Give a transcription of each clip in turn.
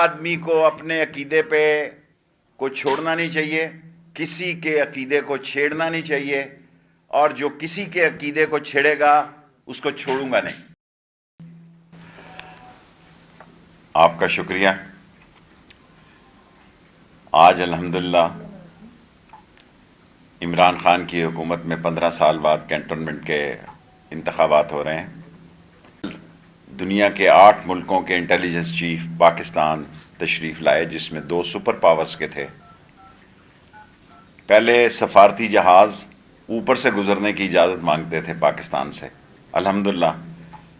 آدمی کو اپنے عقیدے پہ کو چھوڑنا نہیں چاہیے، کسی کے عقیدے کو چھیڑنا نہیں چاہیے، اور جو کسی کے عقیدے کو چھیڑے گا اس کو چھوڑوں گا نہیں۔ آپ کا شکریہ۔ آج الحمدللہ عمران خان کی حکومت میں 15 سال بعد کینٹونمنٹ کے انتخابات ہو رہے ہیں۔ دنیا کے 8 ملکوں کے انٹیلیجنس چیف پاکستان تشریف لائے، جس میں 2 سپر پاورز کے تھے۔ پہلے سفارتی جہاز اوپر سے گزرنے کی اجازت مانگتے تھے پاکستان سے۔ الحمدللہ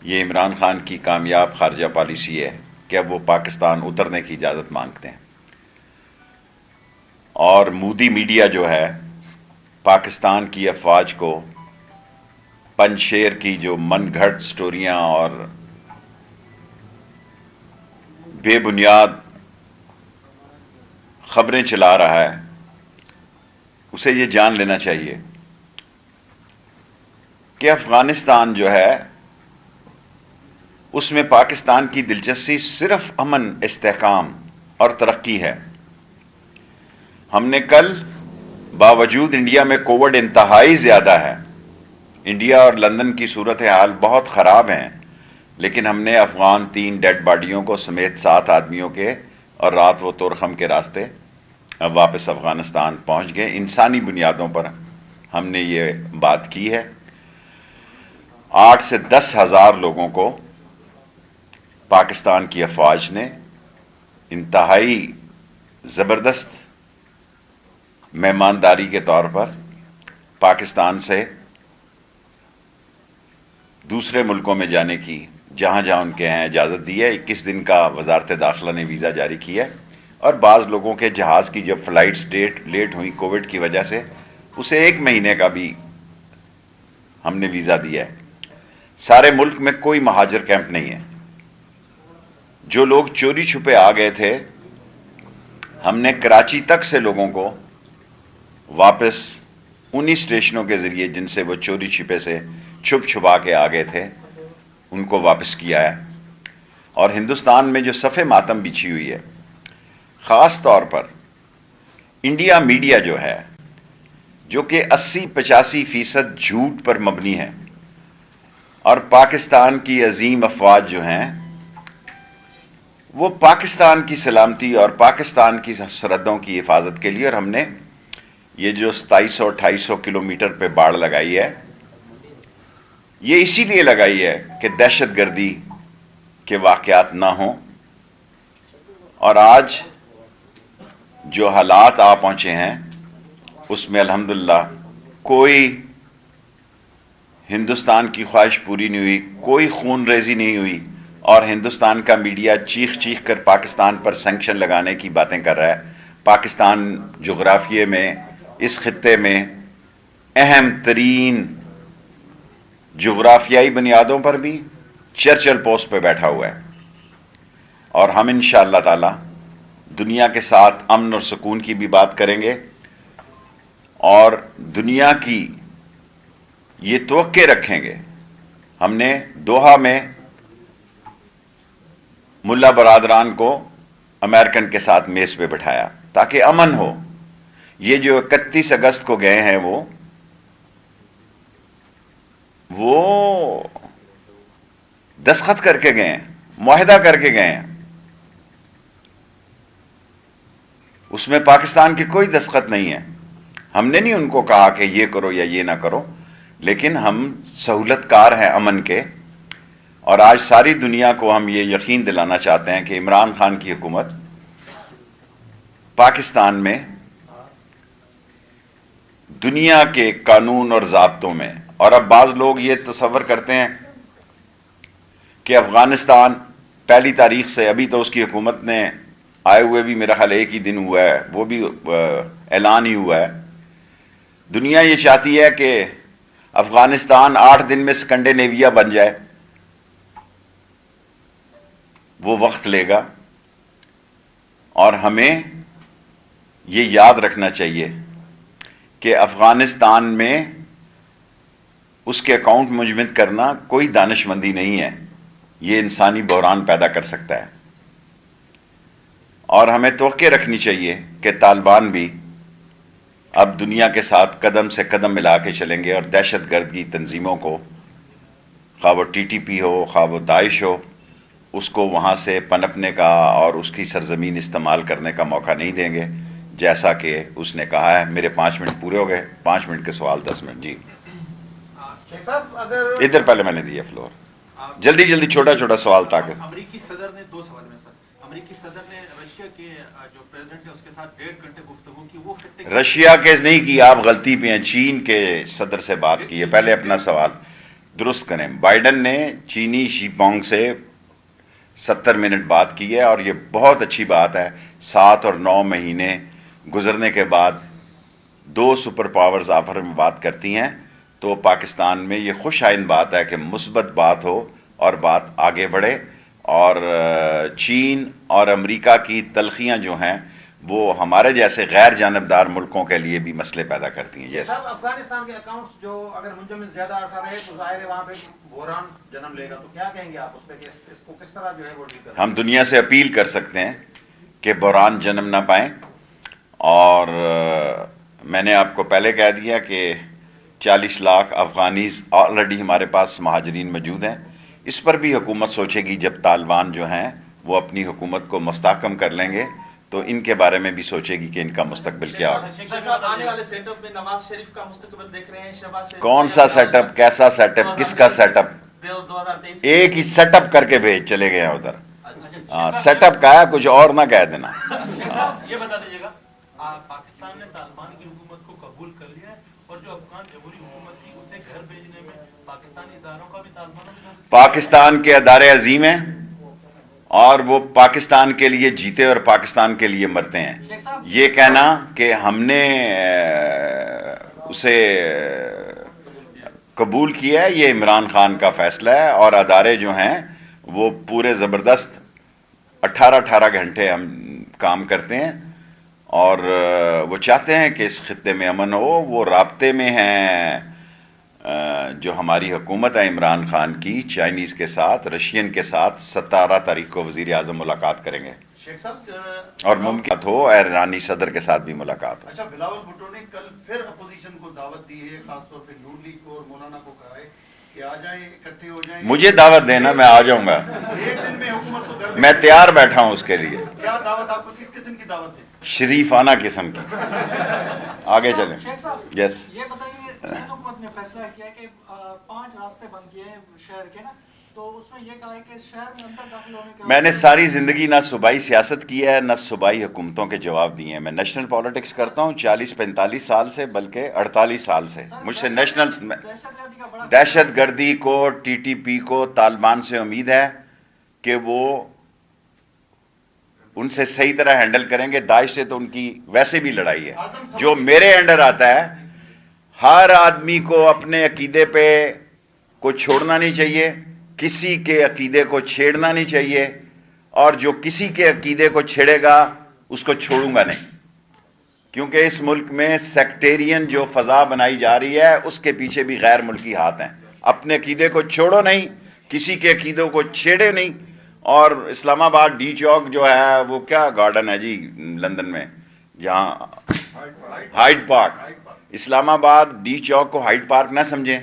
یہ عمران خان کی کامیاب خارجہ پالیسی ہے کہ اب وہ پاکستان اترنے کی اجازت مانگتے ہیں۔ اور مودی میڈیا جو ہے پاکستان کی افواج کو پنشیر کی جو من گھڑت سٹوریاں اور بے بنیاد خبریں چلا رہا ہے، اسے یہ جان لینا چاہیے کہ افغانستان جو ہے اس میں پاکستان کی دلچسپی صرف امن، استحکام اور ترقی ہے۔ ہم نے کل باوجود انڈیا میں کووڈ انتہائی زیادہ ہے، انڈیا اور لندن کی صورتحال بہت خراب ہیں، لیکن ہم نے افغان 3 ڈیڈ باڈیوں کو سمیت 7 آدمیوں کے اور رات و تورخم کے راستے واپس افغانستان پہنچ گئے۔ انسانی بنیادوں پر ہم نے یہ بات کی ہے۔ 8 سے 10 ہزار لوگوں کو پاکستان کی افواج نے انتہائی زبردست مہمانداری کے طور پر پاکستان سے دوسرے ملکوں میں جانے کی جہاں جہاں ان کے ہیں اجازت دی ہے۔ 21 دن کا وزارت داخلہ نے ویزا جاری کیا ہے، اور بعض لوگوں کے جہاز کی جب فلائٹس لیٹ ہوئی کووڈ کی وجہ سے، اسے 1 مہینے کا بھی ہم نے ویزا دیا ہے۔ سارے ملک میں کوئی مہاجر کیمپ نہیں ہے۔ جو لوگ چوری چھپے آ گئے تھے، ہم نے کراچی تک سے لوگوں کو واپس انہی اسٹیشنوں کے ذریعے جن سے وہ چوری چھپے سے چھپ چھپا کے آ گئے تھے، ان کو واپس کیا ہے۔ اور ہندوستان میں جو صف ماتم بچھی ہوئی ہے، خاص طور پر انڈیا میڈیا جو ہے، جو کہ 80-85% جھوٹ پر مبنی ہے، اور پاکستان کی عظیم افواج جو ہیں وہ پاکستان کی سلامتی اور پاکستان کی سرحدوں کی حفاظت کے لیے، اور ہم نے یہ جو 2700-2800 کلومیٹر پہ باڑ لگائی ہے، یہ اسی لیے لگائی ہے کہ دہشت گردی کے واقعات نہ ہوں۔ اور آج جو حالات آ پہنچے ہیں اس میں الحمدللہ کوئی ہندوستان کی خواہش پوری نہیں ہوئی، کوئی خون ریزی نہیں ہوئی، اور ہندوستان کا میڈیا چیخ چیخ کر پاکستان پر سینکشن لگانے کی باتیں کر رہا ہے۔ پاکستان جغرافیے میں، اس خطے میں اہم ترین جغرافیائی بنیادوں پر بھی چرچل پوسٹ پہ بیٹھا ہوا ہے، اور ہم انشاءاللہ تعالی دنیا کے ساتھ امن اور سکون کی بھی بات کریں گے، اور دنیا کی یہ توقع رکھیں گے۔ ہم نے دوحہ میں ملا برادران کو امریکن کے ساتھ میز پہ بٹھایا تاکہ امن ہو۔ یہ جو 31 اگست کو گئے ہیں وہ دستخط کر کے گئے ہیں، معاہدہ کر کے گئے ہیں، اس میں پاکستان کی کوئی دستخط نہیں ہے۔ ہم نے نہیں ان کو کہا کہ یہ کرو یا یہ نہ کرو، لیکن ہم سہولت کار ہیں امن کے، اور آج ساری دنیا کو ہم یہ یقین دلانا چاہتے ہیں کہ عمران خان کی حکومت پاکستان میں دنیا کے قانون اور ضابطوں میں، اور اب بعض لوگ یہ تصور کرتے ہیں کہ افغانستان 1 تاریخ سے، ابھی تو اس کی حکومت نے آئے ہوئے بھی میرا خیال 1 ہی دن ہوا ہے، وہ بھی اعلان ہی ہوا ہے۔ دنیا یہ چاہتی ہے کہ افغانستان 8 دن میں اسکنڈینیویا بن جائے، وہ وقت لے گا، اور ہمیں یہ یاد رکھنا چاہیے کہ افغانستان میں اس کے اکاؤنٹ منجمد کرنا کوئی دانش مندی نہیں ہے، یہ انسانی بحران پیدا کر سکتا ہے۔ اور ہمیں توقع رکھنی چاہیے کہ طالبان بھی اب دنیا کے ساتھ قدم سے قدم ملا کے چلیں گے، اور دہشت گردی تنظیموں کو، خواہ وہ ٹی ٹی پی ہو، خواہ وہ داعش ہو، اس کو وہاں سے پنپنے کا اور اس کی سرزمین استعمال کرنے کا موقع نہیں دیں گے، جیسا کہ اس نے کہا ہے۔ میرے 5 منٹ پورے ہو گئے، 5 منٹ کے سوال 10 منٹ۔ جی شیخ صاحب، اگر ادھر پہلے میں نے دیا فلور، جلدی جلدی چھوٹا چھوٹا سوال تاکہ۔ امریکی صدر نے 2 سوال میں سر، امریکی صدر نے رشیا کے جو پریزیڈنٹ ہے اس کے ساتھ 1.5 گھنٹے گفتگو کی، وہ خطے کے رشیا کے نہیں کی، آپ غلطی پہ ہیں، چین کے صدر سے بات کی ہے۔ پہلے اپنا سوال درست کریں۔ بائیڈن نے چینی شی پونگ سے 70 منٹ بات کی ہے، اور یہ بہت اچھی بات ہے۔ 7 اور 9 مہینے گزرنے کے بعد 2 سپر پاورز آپس میں بات کرتی ہیں، تو پاکستان میں یہ خوش آئند بات ہے کہ مثبت بات ہو اور بات آگے بڑھے، اور چین اور امریکہ کی تلخیاں جو ہیں وہ ہمارے جیسے غیر جانبدار ملکوں کے لیے بھی مسئلے پیدا کرتی ہیں۔ یس صاحب، افغانستان کے اکاؤنٹس جو اگر منجمد زیادہ عرصہ رہے تو ظاہر ہے وہاں پہ بحران جنم لے گا، تو کیا کہیں گے آپ اس پہ کہ اس کو کس طرح جو ہے وہ ڈیل کریں؟ ہم دنیا سے اپیل کر سکتے ہیں کہ بحران جنم نہ پائیں، اور میں نے آپ کو پہلے کہہ دیا کہ 40 لاکھ افغانیز آلریڈی ہمارے پاس مہاجرین موجود ہیں۔ اس پر بھی حکومت سوچے گی، جب طالبان جو ہیں وہ اپنی حکومت کو مستحکم کر لیں گے تو ان کے بارے میں بھی سوچے گی کہ ان کا مستقبل کیا ہوگا۔ آنے والے سیٹ اپ میں نواز شریف کا مستقبل دیکھ رہے ہیں، شہباز شریف کون سا سیٹ اپ، کیسا سیٹ اپ، کس کا سیٹ اپ؟ 2023 ایک ہی سیٹ اپ کر کے بھیج چلے گئے ہیں ادھر۔ سیٹ اپ کا ہے، کچھ اور نہ کہہ دینا۔ یہ بتا دیجیے گا، پاکستان نے طالبان کی حکومت کو قبول کر لیا ہے، اور جو افغان جمہوری حکومت تھی اسے گھر بھیجنے میں پاکستانی اداروں کا بھی طالبان پاکستان کے ادارے عظیم ہیں، اور وہ پاکستان کے لیے جیتے اور پاکستان کے لیے مرتے ہیں۔ یہ کہنا کہ ہم نے اسے قبول کیا ہے، یہ عمران خان کا فیصلہ ہے، اور ادارے جو ہیں وہ پورے زبردست 18 گھنٹے ہم کام کرتے ہیں، اور وہ چاہتے ہیں کہ اس خطے میں امن ہو۔ وہ رابطے میں ہیں، جو ہماری حکومت ہے عمران خان کی، چائنیز کے ساتھ، رشین کے ساتھ 17 تاریخ کو وزیر اعظم ملاقات کریں گے، شیخ صاحب، اور ممکن ہو ایرانی صدر کے ساتھ بھی ملاقات ہو۔ اچھا، بلاول بھٹو نے کل پھر اپوزیشن کو دعوت دی ہے، خاص طور پہ نون لیگ کو اور مولانا کو کہا ہے کہ آ جائیں، اکٹھے ہو جائیں۔ مجھے دعوت دینا، میں آ جاؤں گا، ایک دن میں حکومت کو گھر میں تیار بیٹھا ہوں اس کے لیے۔ کیا دعوت، آپ کو کس قسم کی دعوت ہے؟ شریفانہ قسم کی۔ آگے چلیں۔ شیخ صاحب، یس، یہ بتائیے، ہند حکومت نے فیصلہ کیا ہے کہ 5 راستے بند کیے ہیں شہر کے نا، تو اس میں یہ کہا ہے کہ شہر میں اندر داخل ہونے کے میں نے ساری زندگی نہ صوبائی سیاست کی ہے، نہ صوبائی حکومتوں کے جواب دیے ہیں۔ میں نیشنل پالیٹکس کرتا ہوں 40-45 سال سے، بلکہ 48 سال سے۔ مجھ سے نیشنل دہشت گردی کا بڑا دہشت گردی کو، ٹی ٹی پی کو، طالبان سے امید ہے کہ وہ ان سے صحیح طرح ہینڈل کریں گے۔ داعش سے تو ان کی ویسے بھی لڑائی ہے۔ جو میرے انڈر آتا ہے، ہر آدمی کو اپنے عقیدے پہ کو چھوڑنا نہیں چاہیے، کسی کے عقیدے کو چھیڑنا نہیں چاہیے، اور جو کسی کے عقیدے کو چھیڑے گا اس کو چھوڑوں گا نہیں، کیونکہ اس ملک میں سیکٹیرین جو فضا بنائی جا رہی ہے اس کے پیچھے بھی غیر ملکی ہاتھ ہیں۔ اپنے عقیدے کو چھوڑو نہیں، کسی کے عقیدوں کو چھیڑے نہیں۔ اور اسلام آباد ڈی چوک جو ہے، وہ کیا گارڈن ہے جی لندن میں، جہاں ہائیڈ پارک، اسلام آباد ڈی چوک کو ہائیڈ پارک نہ سمجھیں۔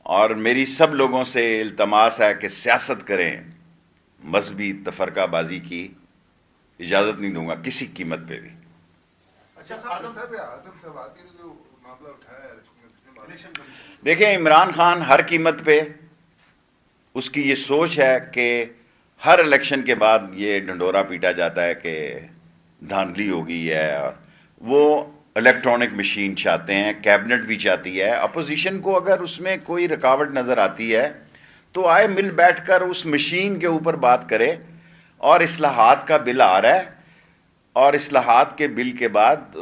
اور میری سب لوگوں سے التماس ہے کہ سیاست کریں، مذہبی تفرقہ بازی کی اجازت نہیں دوں گا کسی قیمت پہ بھی۔ اچھا دیکھیں، عمران خان ہر قیمت پہ، اس کی یہ سوچ ہے کہ ہر الیکشن کے بعد یہ ڈنڈورا پیٹا جاتا ہے کہ دھاندلی ہو گئی ہے، اور وہ الیکٹرانک مشین چاہتے ہیں، کیبنٹ بھی چاہتی ہے۔ اپوزیشن کو اگر اس میں کوئی رکاوٹ نظر آتی ہے تو آئے مل بیٹھ کر اس مشین کے اوپر بات کرے، اور اصلاحات کا بل آ رہا ہے، اور اصلاحات کے بل کے بعد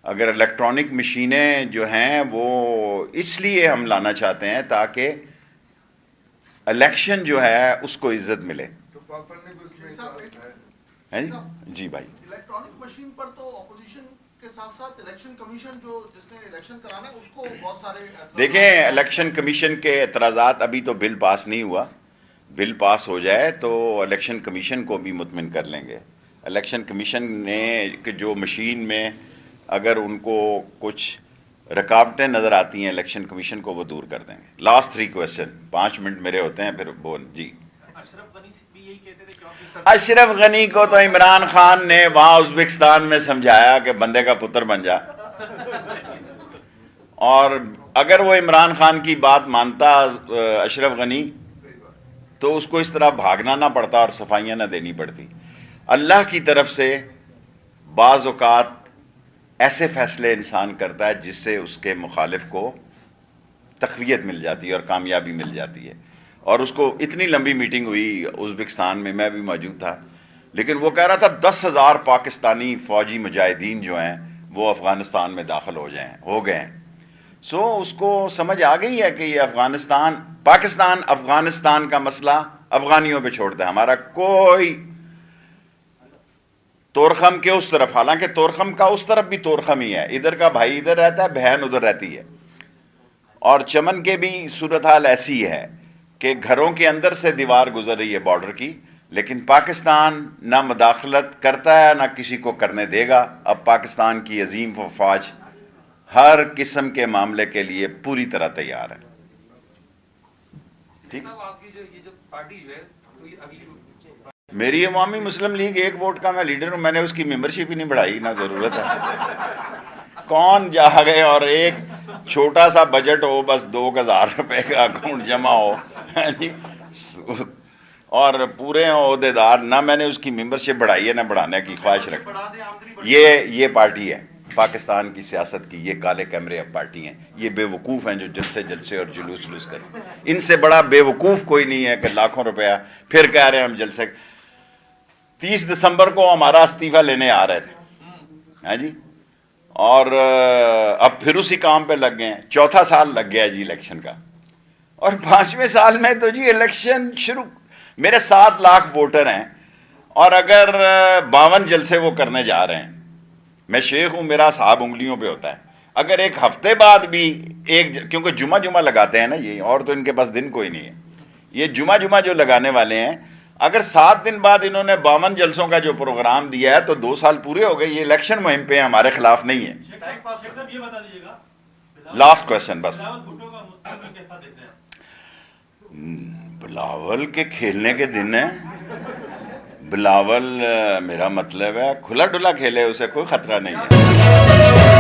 اگر الیکٹرانک مشینیں جو ہیں وہ اس لیے ہم لانا چاہتے ہیں تاکہ الیکشن جو ہے اس کو عزت ملے۔ ہیں جی بھائی، الیکٹرانک مشین پر تو اپوزیشن کے ساتھ ساتھ الیکشن کمیشن جو جس نے الیکشن کرانا ہے اس کو بہت سارے دیکھیں الیکشن کمیشن کے اعتراضات، ابھی تو بل پاس نہیں ہوا، بل پاس ہو جائے تو الیکشن کمیشن کو بھی مطمئن کر لیں گے. الیکشن کمیشن نے کہ جو مشین میں اگر ان کو کچھ رکاوٹیں نظر آتی ہیں الیکشن کمیشن کو وہ دور کر دیں گے. لاسٹ 3 کویسچن, 5 منٹ میرے ہوتے ہیں پھر بول. جی اشرف غنی بھی یہی کہتے تھے کہ اشرف غنی کو تو عمران خان نے وہاں ازبکستان میں سمجھایا کہ بندے کا پتر بن جا, اور اگر وہ عمران خان کی بات مانتا اشرف غنی تو اس کو اس طرح بھاگنا نہ پڑتا اور صفائیاں نہ دینی پڑتی. اللہ کی طرف سے بعض اوقات ایسے فیصلے انسان کرتا ہے جس سے اس کے مخالف کو تقویت مل جاتی ہے اور کامیابی مل جاتی ہے. اور اس کو اتنی لمبی میٹنگ ہوئی ازبکستان میں بھی موجود تھا, لیکن وہ کہہ رہا تھا 10,000 پاکستانی فوجی مجاہدین جو ہیں وہ افغانستان میں داخل ہو گئے ہیں. سو اس کو سمجھ آ گئی ہے کہ یہ پاکستان افغانستان کا مسئلہ افغانیوں پہ چھوڑتا ہے, ہمارا کوئی تورخم کے اس طرف, حالانکہ تورخم کا اس طرف بھی تورخم ہی ہے, ادھر کا بھائی ادھر رہتا ہے, بہن ادھر رہتی ہے. اور چمن کے بھی صورتحال ایسی ہے کہ گھروں کے اندر سے دیوار گزر رہی ہے بارڈر کی, لیکن پاکستان نہ مداخلت کرتا ہے نہ کسی کو کرنے دے گا. اب پاکستان کی عظیم فوج ہر قسم کے معاملے کے لیے پوری طرح تیار ہے. ٹھیک, آپ کی جو پارٹی جو ہے میری عوامی مسلم لیگ 1 ووٹ کا میں لیڈر ہوں, میں نے اس کی ممبرشپ ہی نہیں بڑھائی, نہ ضرورت ہے. کون جا گئے اور ایک چھوٹا سا بجٹ ہو, بس 2,000 روپے کا اکاؤنٹ جمع ہو اور پورے عہدے دار, نہ میں نے اس کی ممبرشپ بڑھائی ہے نہ بڑھانے کی خواہش رکھتی. یہ پارٹی ہے پاکستان کی سیاست کی, یہ کالے کیمرے اب پارٹی ہیں. یہ بے وقوف ہیں جو جلسے اور جلوس کریں. ان سے بڑا بے وقوف کوئی نہیں ہے کہ لاکھوں روپیہ پھر کہہ رہے ہیں ہم جلسے. 30 دسمبر کو ہمارا استعفیٰ لینے آ رہے تھے, ہاں جی, اور اب پھر اسی کام پہ لگ گئے ہیں. 4تھا سال لگ گیا جی الیکشن کا, اور 5ویں سال میں تو جی الیکشن شروع. میرے 7 لاکھ ووٹر ہیں, اور اگر 52 جلسے وہ کرنے جا رہے ہیں, میں شیخ ہوں, میرا حساب انگلیوں پہ ہوتا ہے. اگر ایک ہفتے بعد بھی کیونکہ جمعہ لگاتے ہیں نا یہ, اور تو ان کے پاس دن کوئی نہیں ہے, یہ جمعہ جو لگانے والے ہیں, اگر 7 دن بعد انہوں نے 52 جلسوں کا جو پروگرام دیا ہے تو 2 سال پورے ہو گئے. یہ الیکشن مہم پہ ہمارے خلاف نہیں ہے. یہ بتا دیجیے گا, لاسٹ کویسچن بس. بلاول بھٹو کا مستقبل کیسا دیکھتے ہیں؟ بلاول کے کھیلنے کے دن ہیں. بلاول میرا مطلب ہے کھلا ڈلا کھیلے, اسے کوئی خطرہ نہیں ہے.